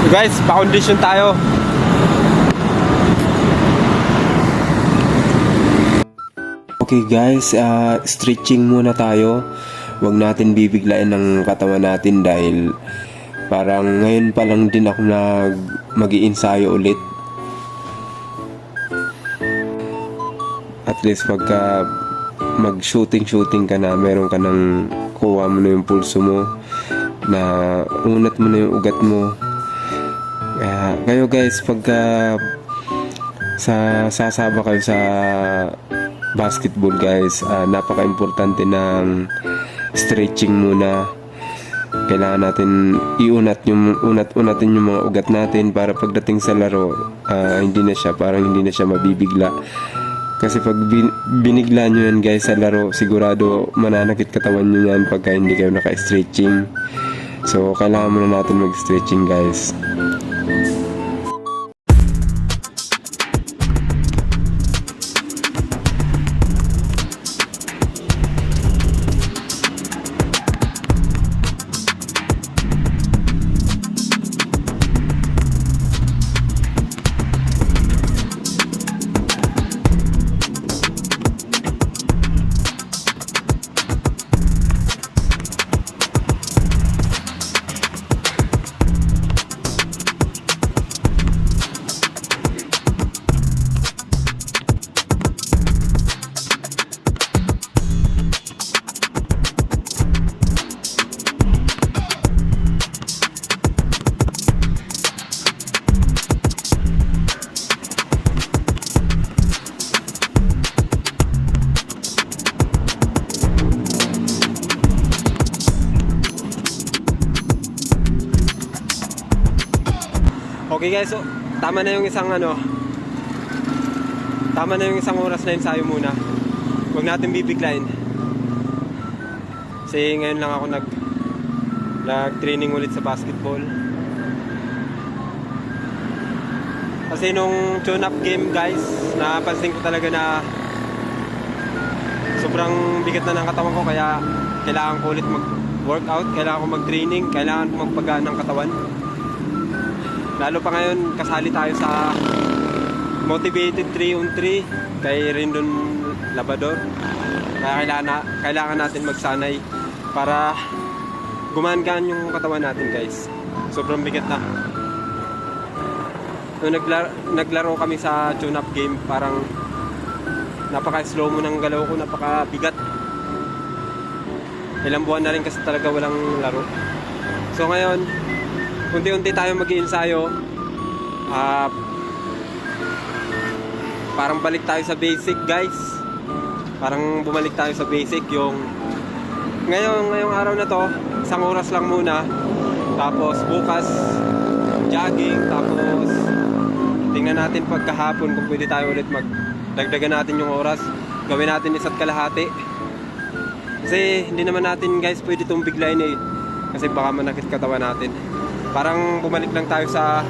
Guys, pa-condition tayo. Okay guys, stretching muna tayo. Huwag natin bibiglain ng katawan natin dahil parang ngayon pa lang din ako mag-i-ensayo ulit. At least pagka mag-shooting ka na, meron ka nang kuha mo na yung pulso mo, na unat mo na yung ugat mo. Kayo guys, pagka sasaba kayo sa basketball guys, napaka-importante ng stretching muna. Kailangan natin unat-unatin yung mga ugat natin para pagdating sa laro, hindi na siya mabibigla. Kasi pag binigla nyo yan guys sa laro, sigurado mananakit katawan nyo yan pagka hindi kayo naka-stretching. So kailangan muna natin mag-stretching guys. Okay guys, so tama na yung isang oras na ensayo muna. Huwag natin bibiglain. Kasi ngayon lang ako nag-training ulit sa basketball. Kasi nung tune-up game guys, napansin ko talaga na sobrang bigat na ng katawan ko, kaya kailangan ko ulit mag-workout, kailangan ko mag-training, kailangan ko magpagaan ng katawan. Lalo pa ngayon, kasali tayo sa Motivated 3-on-3 kay Rendon Labador. Kaya kailangan natin magsanay para gumaan yung katawan natin guys. Sobrang bigat na. Nung naglaro kami sa tune-up game, parang napaka-slow mo ng galaw ko, napaka-bigat. Ilang buwan na rin kasi talaga walang laro. So ngayon, unti-unti tayo mag-iensayo. Parang balik tayo sa basic guys. Parang bumalik tayo sa basic. Yung ngayong araw na to, isang oras lang muna. Tapos bukas jogging. Tapos tingnan natin pagkahapon kung pwede tayo ulit magdagdagan natin yung oras. Gawin natin 1.5. Kasi hindi naman natin guys pwede itong biglayin eh. Kasi baka manakit katawan natin. Parang bumalik lang tayo sa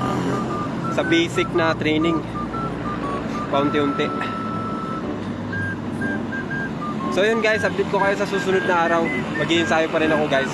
basic na training, paunti-unti. So yun guys, update ko kayo sa susunod na araw. Mag-iensayo pa rin ako guys.